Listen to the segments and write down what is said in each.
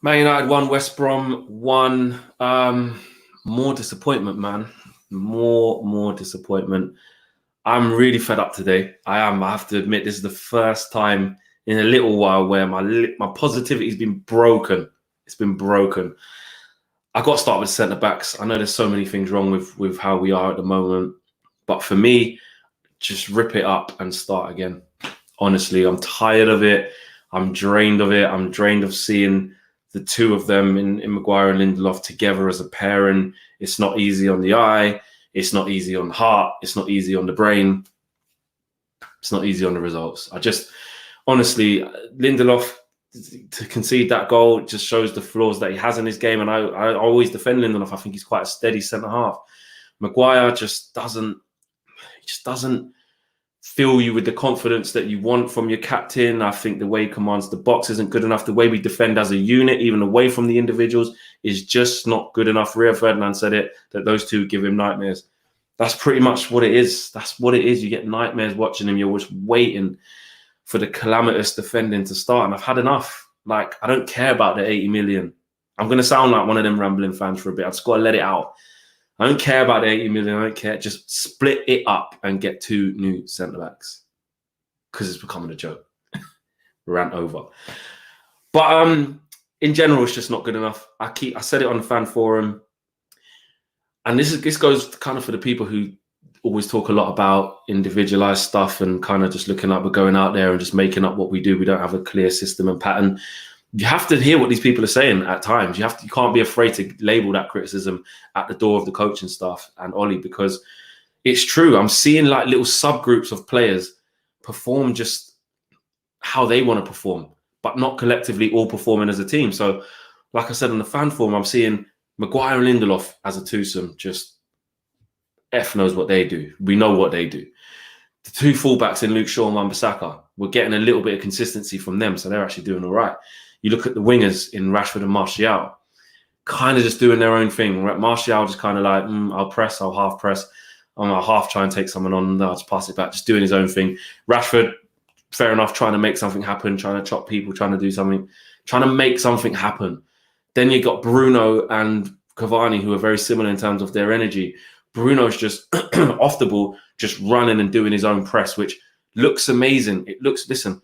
Man United won, West Brom won. More disappointment, man. More disappointment. I'm really fed up today. I am. I have to admit, this is the first time in a little while where my positivity has been broken. It's been broken. I got to start with centre backs. I know there's so many things wrong with how we are at the moment, but for me, just rip it up and start again. Honestly, I'm tired of it. I'm drained of it. I'm drained of seeing the two of them in Maguire and Lindelof together as a pair. And it's not easy on the eye. It's not easy on the heart. It's not easy on the brain. It's not easy on the results. Honestly, Lindelof, to concede that goal just shows the flaws that he has in his game. And I always defend Lindelof. I think he's quite a steady centre half. Maguire just doesn't fill you with the confidence that you want from your captain. I think the way he commands the box isn't good enough. The way we defend as a unit, even away from the individuals, is just not good enough. Rio Ferdinand said it, that those two give him nightmares. That's pretty much what it is. That's what it is. You get nightmares watching him. You're just waiting for the calamitous defending to start. And I've had enough. Like, I don't care about the 80 million. I'm going to sound like one of them rambling fans for a bit. I've just got to let it out. I don't care about the 80 million. I don't care. Just split it up and get two new centre-backs, because it's becoming a joke. Rant over. But in general, it's just not good enough. I said it on the fan forum, and this goes kind of for the people who always talk a lot about individualized stuff and kind of just looking up, we're going out there and just making up what we do. We don't have a clear system and pattern. You have to hear what these people are saying at times. You can't be afraid to label that criticism at the door of the coaching staff and Ollie, because it's true. I'm seeing like little subgroups of players perform just how they want to perform, but not collectively all performing as a team. So, like I said on the fan forum, I'm seeing Maguire and Lindelof as a twosome. Just F knows what they do. We know what they do. The two fullbacks in Luke Shaw and Wan-Bissaka, we're getting a little bit of consistency from them, so they're actually doing all right. You look at the wingers in Rashford and Martial, kind of just doing their own thing. Martial just kind of like, I'll press, I'll half press. I'll half try and take someone on. No, I'll just pass it back, just doing his own thing. Rashford, fair enough, trying to make something happen, trying to chop people, trying to do something, trying to make something happen. Then you got Bruno and Cavani, who are very similar in terms of their energy. Bruno's just off the ball, just running and doing his own press, which looks amazing. It looks, listen,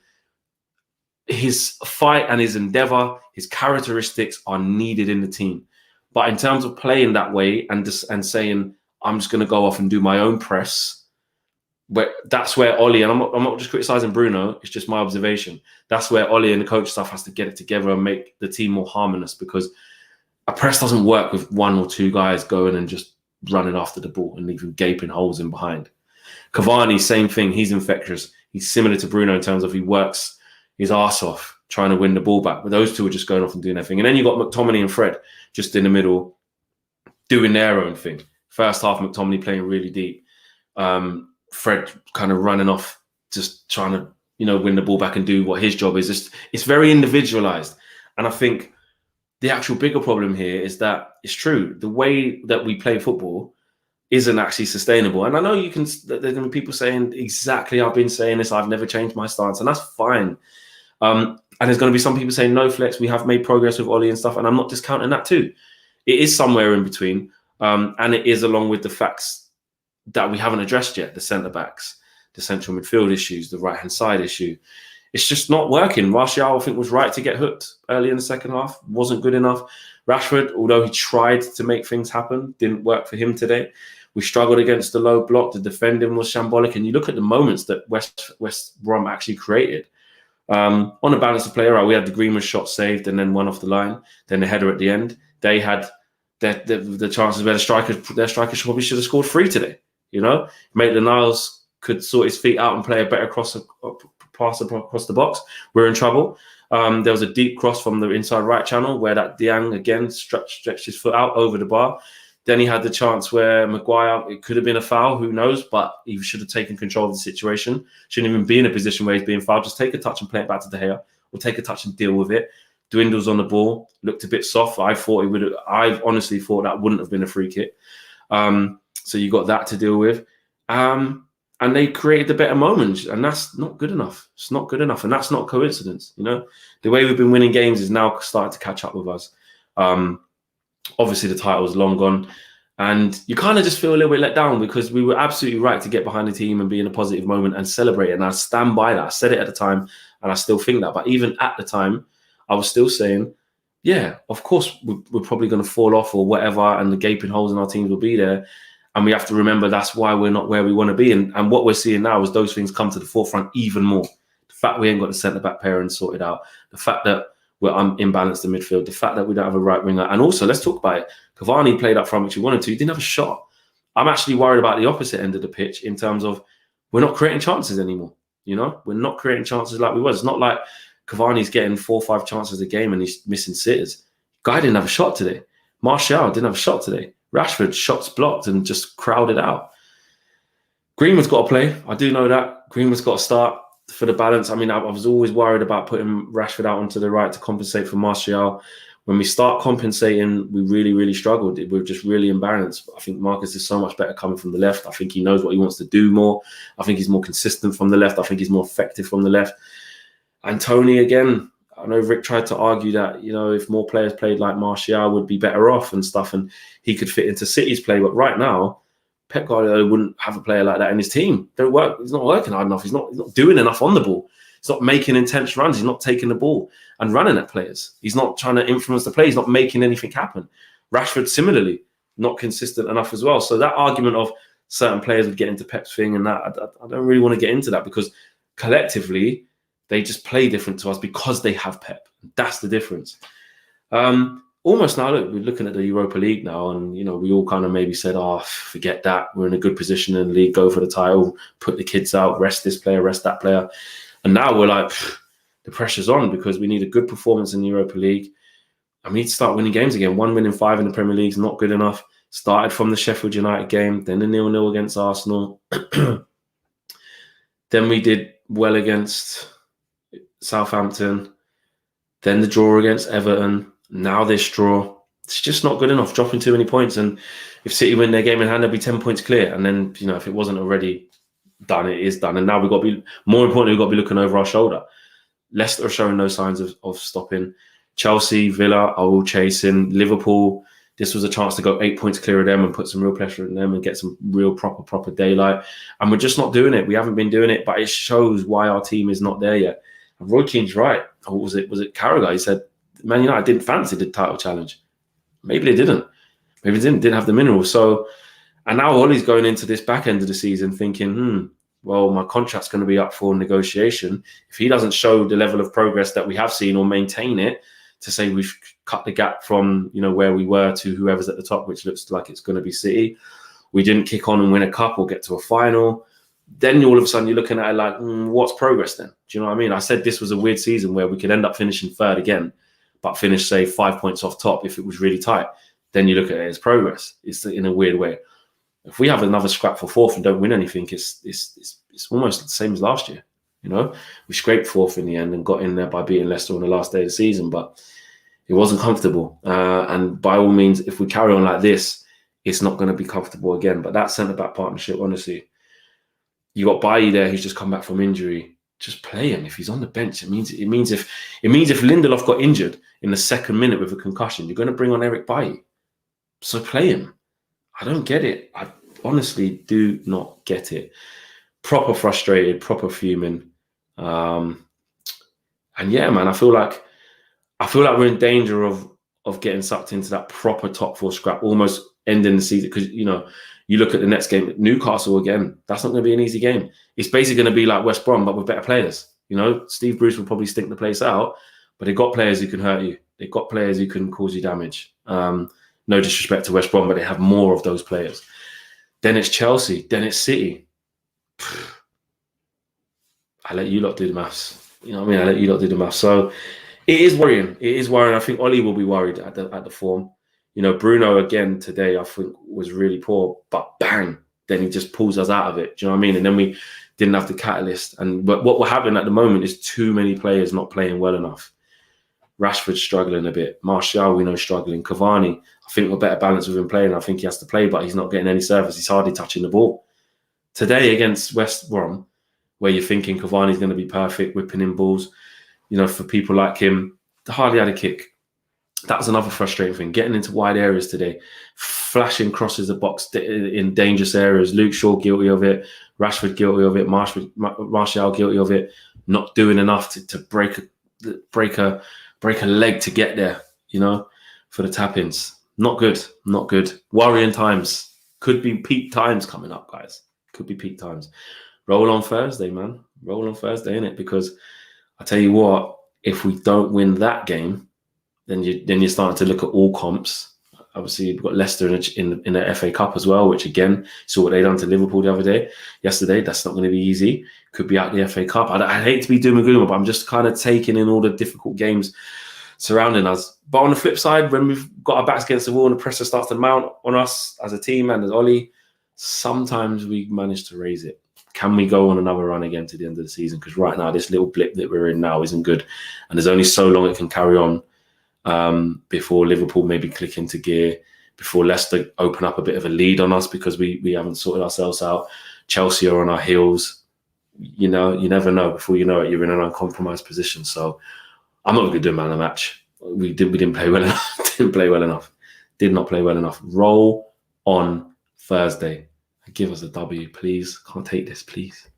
his fight and his endeavor, his characteristics are needed in the team. But in terms of playing that way and saying, I'm just going to go off and do my own press, but that's where Ollie, and I'm not just criticizing Bruno, it's just my observation. That's where Ollie and the coach staff has to get it together and make the team more harmonious, because a press doesn't work with one or two guys going and just running after the ball and leaving gaping holes in behind. Cavani, same thing. He's infectious. He's similar to Bruno in terms of he works his arse off trying to win the ball back. But those two are just going off and doing their thing. And then you got McTominay and Fred just in the middle doing their own thing. First half, McTominay playing really deep. Fred kind of running off, just trying to, win the ball back and do what his job is. It's very individualized. And I think the actual bigger problem here is that it's true. The way that we play football isn't actually sustainable. And I know there's going to be people saying exactly, I've been saying this, I've never changed my stance, and that's fine. And there's going to be some people saying, no, Flex, we have made progress with Ollie and stuff, and I'm not discounting that too. It is somewhere in between, and it is along with the facts that we haven't addressed yet, the centre-backs, the central midfield issues, the right-hand side issue. It's just not working. Martial, I think, was right to get hooked early in the second half. Wasn't good enough. Rashford, although he tried to make things happen, didn't work for him today. We struggled against the low block. The defending was shambolic. And you look at the moments that West Brom actually created. On a balance of play, right, we had the Greenwood shot saved and then one off the line. Then the header at the end. They had the chances where their strikers probably should have scored 3 today. Maitland-Niles could sort his feet out and play a better pass across the box. We're in trouble. There was a deep cross from the inside right channel where that Dieng again stretched his foot out over the bar. Then he had the chance where Maguire, it could have been a foul, who knows, but he should have taken control of the situation. Shouldn't even be in a position where he's being fouled. Just take a touch and play it back to De Gea, or take a touch and deal with it. Dwindles on the ball, looked a bit soft. I honestly thought that wouldn't have been a free kick. So you got that to deal with. And and they created the better moments, and that's not good enough. It's not good enough, and that's not coincidence. You know, the way we've been winning games is now starting to catch up with us. Obviously, the title is long gone, and you kind of just feel a little bit let down because we were absolutely right to get behind the team and be in a positive moment and celebrate it. And I stand by that. I said it at the time, and I still think that. But even at the time, I was still saying, yeah, of course, we're probably going to fall off or whatever, and the gaping holes in our teams will be there. And we have to remember that's why we're not where we want to be. And what we're seeing now is those things come to the forefront even more. The fact we ain't got the centre-back pairing sorted out. The fact that we're imbalanced in midfield. The fact that we don't have a right winger. And also, let's talk about it. Cavani played up front, which he wanted to. He didn't have a shot. I'm actually worried about the opposite end of the pitch in terms of we're not creating chances anymore. You know, we're not creating chances like we was. It's not like Cavani's getting 4 or 5 chances a game and he's missing sitters. Guy didn't have a shot today. Martial didn't have a shot today. Rashford, shots blocked and just crowded out. Greenwood's got to play. I do know that. Greenwood's got to start for the balance. I mean, I was always worried about putting Rashford out onto the right to compensate for Martial. When we start compensating, we really, really struggled. We're just really imbalanced. I think Marcus is so much better coming from the left. I think he knows what he wants to do more. I think he's more consistent from the left. I think he's more effective from the left. And Tony, again, I know Rick tried to argue that, you know, if more players played like Martial would be better off and stuff, and he could fit into City's play. But right now, Pep Guardiola wouldn't have a player like that in his team. Don't work. He's not working hard enough. He's not doing enough on the ball. He's not making intense runs. He's not taking the ball and running at players. He's not trying to influence the play. He's not making anything happen. Rashford, similarly, not consistent enough as well. So that argument of certain players would get into Pep's thing and that, I don't really want to get into that because collectively, they just play different to us because they have Pep. That's the difference. Almost now, look, we're looking at the Europa League now, and you know we all kind of maybe said, "Oh, forget that. We're in a good position in the league. Go for the title. Put the kids out. Rest this player. Rest that player." And now we're like, the pressure's on because we need a good performance in the Europa League. And we need to start winning games again. 1 win in 5 in the Premier League is not good enough. Started from the Sheffield United game, then the 0-0 against Arsenal. Then we did well against Southampton, then the draw against Everton, now this draw. It's just not good enough, dropping too many points. And if City win their game in hand, they'll be 10 points clear. And then, you know, if it wasn't already done, it is done. And now we've got to be, more importantly, we've got to be looking over our shoulder. Leicester are showing no signs of stopping. Chelsea, Villa are all chasing. Liverpool, this was a chance to go 8 points clear of them and put some real pressure on them and get some real proper daylight. And we're just not doing it. We haven't been doing it, but it shows why our team is not there yet. And Roy Keane's right. Or was it Carragher? He said, Man United didn't fancy the title challenge. Maybe they didn't. Maybe they didn't have the minerals. So, and now Ollie's going into this back end of the season thinking, well, my contract's going to be up for negotiation. If he doesn't show the level of progress that we have seen or maintain it, to say we've cut the gap from, you know, where we were to whoever's at the top, which looks like it's going to be City. We didn't kick on and win a cup or get to a final. Then all of a sudden you're looking at it like, what's progress then? Do you know what I mean? I said this was a weird season where we could end up finishing third again, but finish, say, 5 points off top if it was really tight. Then you look at it as progress. It's in a weird way. If we have another scrap for fourth and don't win anything, it's almost the same as last year. You know, we scraped fourth in the end and got in there by beating Leicester on the last day of the season, but it wasn't comfortable. And by all means, if we carry on like this, it's not going to be comfortable again. But that centre-back partnership, honestly, you got Bailly there who's just come back from injury. Just play him. If he's on the bench, it means if Lindelof got injured in the second minute with a concussion, you're going to bring on Eric Bailly. So play him. I don't get it. I honestly do not get it. Proper frustrated, proper fuming. And yeah, man, I feel like we're in danger of getting sucked into that proper top four scrap, almost ending the season. Because, you know, you look at the next game, Newcastle again, that's not going to be an easy game. It's basically going to be like West Brom, but with better players. You know, Steve Bruce will probably stink the place out, but they've got players who can hurt you. They've got players who can cause you damage. No disrespect to West Brom, but they have more of those players. Then it's Chelsea. Then it's City. I let you lot do the maths. You know what I mean? I let you lot do the maths. So it is worrying. It is worrying. I think Ollie will be worried at the form. You know, Bruno again today, I think, was really poor, but bang, then he just pulls us out of it. Do you know what I mean? And then we didn't have the catalyst. But what we're having at the moment is too many players not playing well enough. Rashford's struggling a bit. Martial, we know, struggling. Cavani, I think we're better balanced with him playing. I think he has to play, but he's not getting any service. He's hardly touching the ball. Today against West Brom, where you're thinking Cavani's going to be perfect, whipping in balls, for people like him, hardly had a kick. That was another frustrating thing. Getting into wide areas today, flashing crosses the box in dangerous areas. Luke Shaw guilty of it. Rashford guilty of it. Martial guilty of it. Not doing enough to break a leg to get there, for the tap-ins. Not good. Not good. Worrying times. Could be peak times coming up, guys. Could be peak times. Roll on Thursday, man. Roll on Thursday, innit? Because I tell you what, if we don't win that game, then you're starting to look at all comps. Obviously, we've got Leicester in the FA Cup as well, which again, saw what they done to Liverpool yesterday. That's not going to be easy. Could be out the FA Cup. I hate to be doom and gloom, but I'm just kind of taking in all the difficult games surrounding us. But on the flip side, when we've got our backs against the wall and the pressure starts to mount on us as a team and as Ollie, sometimes we manage to raise it. Can we go on another run again to the end of the season? Because right now, this little blip that we're in now isn't good. And there's only so long it can carry on before Liverpool maybe click into gear, before Leicester open up a bit of a lead on us because we haven't sorted ourselves out. Chelsea are on our heels. You never know. Before you know it, you're in an uncompromised position. So I'm not going to do man of the match. We didn't play well enough. Did not play well enough. Roll on Thursday. Give us a W, please. Can't take this, please.